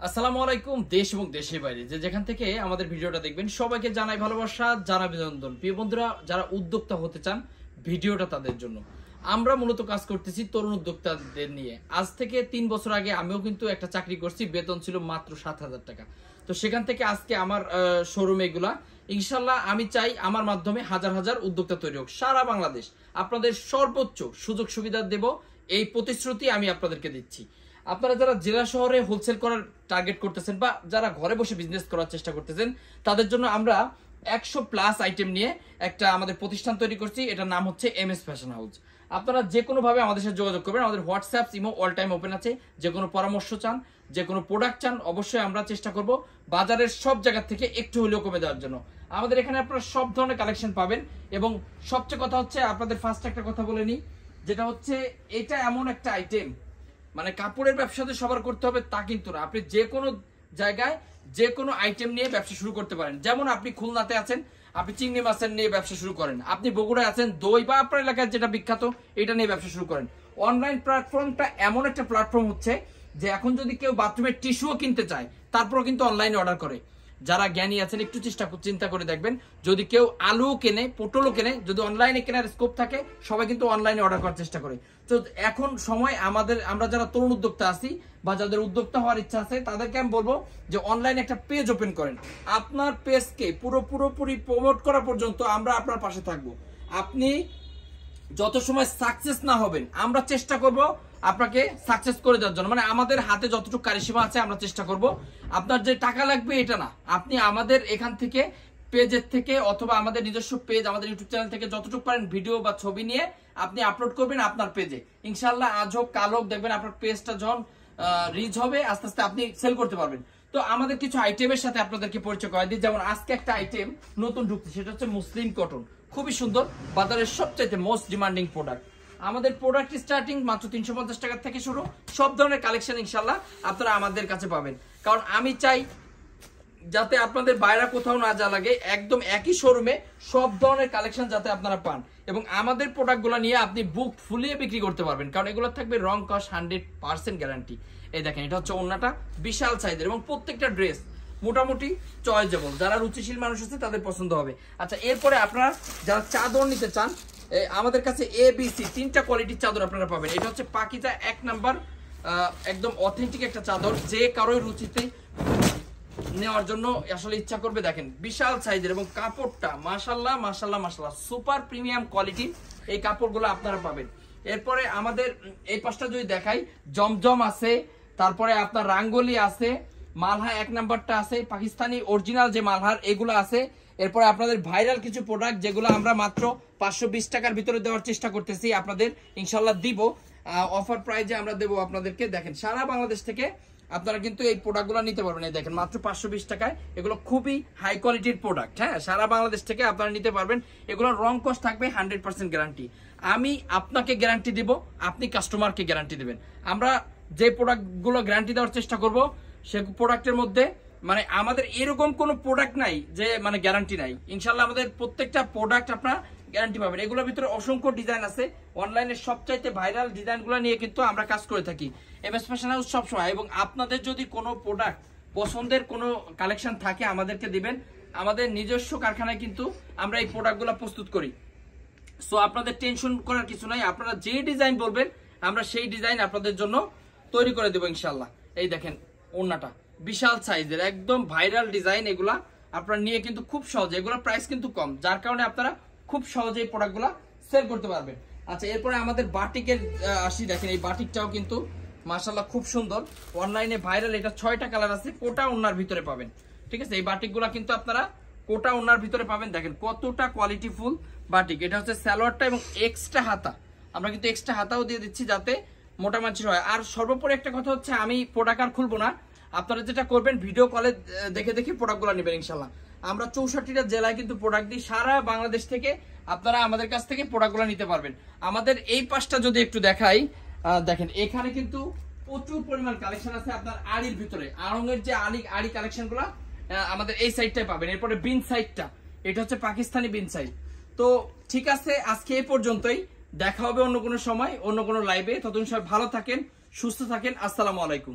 আসসালামু আলাইকুম। দেশ এবং দেশের বাইরে যে যেখান থেকে আমাদের ভিডিওটা দেখবেন সবাইকে জানাই ভালোবাসা, জানাই অভিনন্দন। প্রিয় বন্ধুরা, যারা উদ্যোক্তা হতে চান ভিডিওটা তাদের জন্য। আমরা মূলত কাজ করতেছি তরুণ উদ্যোক্তাদের নিয়ে। আজ থেকে 3 বছর আগে আমিও কিন্তু একটা চাকরি করছি, বেতন ছিল মাত্র 7,000 টাকা। তো সেখান থেকে আজকে আমার শোরুম এগুলা, ইনশাল্লাহ আমি চাই আমার মাধ্যমে হাজার হাজার উদ্যোক্তা তৈরি হোক সারা বাংলাদেশ। আপনাদের সর্বোচ্চ সুযোগ সুবিধা দেব, এই প্রতিশ্রুতি আমি আপনাদেরকে দিচ্ছি। আপনারা যারা জেলা শহরে হোলসেল করার টার্গেট করতেছেন বা যারা ঘরে বসে বিজনেস করার চেষ্টা করতেছেন, তাদের জন্য আমরা 100+ আইটেম নিয়ে একটা আমাদের প্রতিষ্ঠান তৈরি করছি। এটার নাম হচ্ছে MS ফ্যাশন হাউস। আপনারা যে কোনো ভাবে আমাদের সাথে যোগাযোগ করবেন। আমাদের WhatsApp, imo all time open আছে। যে কোনো পরামর্শ চান, যে কোনো প্রোডাক্ট চান, অবশ্যই আমরা চেষ্টা করব বাজারের সব জায়গা থেকে একটু হলেও কমে দেওয়ার জন্য। আমাদের এখানে আপনারা সব ধরনের কালেকশন পাবেন। এবং সবচেয়ে কথা হচ্ছে, আপনাদের ফার্স্ট একটা কথা বলে নিই, যেটা হচ্ছে এটা এমন একটা আইটেম, মানে কাপড়ের ব্যবসাতে সবার করতে হবে তা কিন্তু না। আপনি যে কোনো জায়গায় যে কোনো আইটেম নিয়ে ব্যবসা শুরু করতে পারেন। যেমন আপনি খুলনাতে আছেন, আপনি চিংড়ি মাছের নিয়ে ব্যবসা শুরু করেন। আপনি বগুড়ায় আছেন, দই বা আপনার এলাকায় যেটা বিখ্যাত এটা নিয়ে ব্যবসা শুরু করেন। অনলাইন প্ল্যাটফর্মটা এমন একটা প্ল্যাটফর্ম হচ্ছে যে এখন যদি কেউ বাথরুমের টিস্যুও কিনতে চায়, তারপরও কিন্তু অনলাইনে অর্ডার করে। যারা জ্ঞানী আছেন একটু চিন্তা করে দেখবেন, যদি কেউ আলু কেনে, পটলও কেনে, যদি অনলাইনে কেনার স্কোপ থাকে, সবাই কিন্তু অনলাইনে অর্ডার করার চেষ্টা করে। তো এখন সময় আমরা যারা তরুণ উদ্যোক্তা আছি বা যাদের উদ্যোক্তা হওয়ার ইচ্ছা আছে, তাদেরকে আমি বলবো যে অনলাইনে একটা পেজ ওপেন করেন। আপনার পেজকে পুরোপুরি প্রমোট করা পর্যন্ত আমরা আপনার পাশে থাকবো। আপনি যত সময় সাকসেস না হবেন, আমরা চেষ্টা করব আপনাকে সাকসেস করে দেওয়ার জন্য। মানে আমাদের হাতে যতটুকু কারিশমা আছে আমরা চেষ্টা করব। আপনার যে টাকা লাগবে এটা না, আপনি আমাদের এখান থেকে পেজের থেকে অথবা আমাদের নিজস্ব পেজ, আমাদের ইউটিউব চ্যানেল থেকে যতটুকু পারেন ভিডিও বা ছবি নিয়ে আপনি আপলোড করবেন আপনার পেজে। ইনশাল্লাহ আজ হোক কাল হোক দেখবেন আপনার পেজটা যখন রিচ হবে, আস্তে আস্তে আপনি সেল করতে পারবেন। তো আমাদের কিছু আইটেমের সাথে আপনাদেরকে পরিচয় করে দিই। যেমন আজকে একটা আইটেম নতুন ঢুকছে, সেটা হচ্ছে মুসলিম কটন। খুবই সুন্দর, বাজারের সবচাইতে মোস্ট ডিমান্ডিং প্রোডাক্ট। আমাদের প্রোডাক্ট স্টার্টিং মাত্র 350 টাকা থেকে শুরু। সব ধরনের কালেকশন ইনশাল্লাহ আপনারা আমাদের কাছে পাবেন। কারণ আমি চাই যাতে আপনাদের বাইরে কোথাও না যা লাগে, একদম একই শোরুমে সব ধরনের কালেকশন যাতে আপনারা পান। এবং আমাদের প্রোডাক্টগুলো নিয়ে আপনি বুক ফুলিয়ে বিক্রি করতে পারবেন, কারণ এগুলো থাকবে রং কস 100% গ্যারান্টি। এই দেখেন, এটা হচ্ছে ওড়নাটা বিশাল সাইজের এবং প্রত্যেকটা ড্রেস মোটামুটি চয়েসেবল। যারা রুচিশীল মানুষ আছে তাদের পছন্দ হবে। আচ্ছা, এরপরে আপনারা যারা চাদর নিতে চান, আমাদের কাছে ABC 3টা কোয়ালিটির চাদর আপনারা পাবেন। এটা হচ্ছে পাকিজা 1 নাম্বার, একদম অথেন্টিক একটা চাদর। যে কারোর রুচিতে নেওয়ার জন্য আসলে ইচ্ছা করবে, দেখেন বিশাল সাইজের এবং কাপড়টা মাশাআল্লাহ মাশাআল্লাহ মাশাআল্লাহ সুপার প্রিমিয়াম কোয়ালিটি। এই কাপড়গুলো আপনারা পাবেন। এরপরে আমাদের এই পাশটা যদি দেখাই, জমজম আছে, তারপরে আপনার রাঙ্গলি আছে, মালহা 1 নাম্বারটা আছে, পাকিস্তানি অরিজিনাল যে মালহার এগুলো আছে। এরপরে আপনাদের ভাইরাল কিছু প্রোডাক্ট যেগুলো আমরা মাত্র 520 টাকার ভিতরে দেওয়ার চেষ্টা করতেছি, আপনাদের ইনশাল্লাহ দিব। অফার প্রাইজে আমরা দেবো আপনাদেরকে। দেখেন সারা বাংলাদেশ থেকে আপনারা কিন্তু এই প্রোডাক্টগুলো নিতে পারবেন। এই দেখেন মাত্র 520 টাকায়। এগুলো খুবই হাই কোয়ালিটির প্রোডাক্ট। হ্যাঁ, সারা বাংলাদেশ থেকে আপনারা নিতে পারবেন। এগুলোর রং কস্ট থাকবে 100% গ্যারান্টি। আমি আপনাকে গ্যারান্টি দিব, আপনি কাস্টমারকে গ্যারান্টি দিবেন। আমরা যে প্রোডাক্টগুলো গ্যারান্টি দেওয়ার চেষ্টা করব, সে প্রোডাক্টের মধ্যে মানে আমাদের এরকম কোনো প্রোডাক্ট নাই যে মানে গ্যারান্টি নাই। ইনশাল্লাহ আমাদের প্রত্যেকটা প্রোডাক্ট আপনারা গ্যারান্টি পাবেন। এগুলোর ভিতরে অসংখ্য ডিজাইন আছে। অনলাইনে সবচাইতে ভাইরাল ডিজাইনগুলো নিয়ে কিন্তু আমরা কাজ করে থাকি MS ফ্যাশন হাউস সবসময়। এবং আপনাদের যদি কোনো প্রোডাক্ট পছন্দের কোনো কালেকশন থাকে আমাদেরকে দিবেন। আমাদের নিজস্ব কারখানায় কিন্তু আমরা এই প্রোডাক্টগুলো প্রস্তুত করি। সো আপনাদের টেনশন করার কিছু নাই। আপনারা যে ডিজাইন বলবেন আমরা সেই ডিজাইন আপনাদের জন্য তৈরি করে দেবো ইনশাল্লাহ। এই দেখেন ওড়নাটা বিশাল সাইজের, একদম ভাইরাল ডিজাইন। এগুলা আপনারা নিয়ে কিন্তু খুব সহজে, এগুলো প্রাইস কিন্তু কম, যার কারণে আপনারা খুব সহজে এই প্রোডাক্টগুলো সেল করতে পারবেন। আচ্ছা, এরপরে আমাদের বাটিকের আসি। দেখেন এই বাটিকটাও কিন্তু মাশাআল্লাহ খুব সুন্দর, অনলাইনে ভাইরাল। এটা 6টা কালার আছে, কোটা ওড়নার ভিতরে পাবেন। ঠিক আছে, এই বাটিকগুলো কিন্তু আপনারা কোটা ওড়নার ভিতরে পাবেন। দেখেন কতটা কোয়ালিটিফুল বাটিক। এটা হচ্ছে সালোয়ারটা এবং এক্সট্রা হাতা। আমরা কিন্তু এক্সট্রা হাতাও দিয়ে দিচ্ছি যাতে মোটা মাছের হয়। আর সর্বোপরি একটা কথা হচ্ছে, আমি প্রোডাক্ট আর খুলবো না। আপনারা যেটা করবেন, ভিডিও কলে দেখে দেখে প্রোডাক্টগুলো নেবেন ইনশাল্লাহ। আমরা 64টা জেলায় কিন্তু প্রোডাক্ট দিই। সারা বাংলাদেশ থেকে আপনারা আমাদের কাছ থেকে প্রোডাক্টগুলো নিতে পারবেন। আমাদের এই পাশটা যদি একটু দেখাই, দেখেন এখানে কিন্তু প্রচুর পরিমাণ কালেকশন আছে। আপনার আড়ির ভিতরে আড়ঙের যে আড়ি কালেকশনগুলো আমাদের এই সাইডটাই পাবেন। এরপরে বিন সাইডটা, এটা হচ্ছে পাকিস্তানি বিন সাইড। তো ঠিক আছে, আজকে এই পর্যন্তই। দেখা হবে অন্য কোনো সময়, অন্য কোনো লাইভে। ততদিন সবাই ভালো থাকেন, সুস্থ থাকেন। আসসালামু আলাইকুম।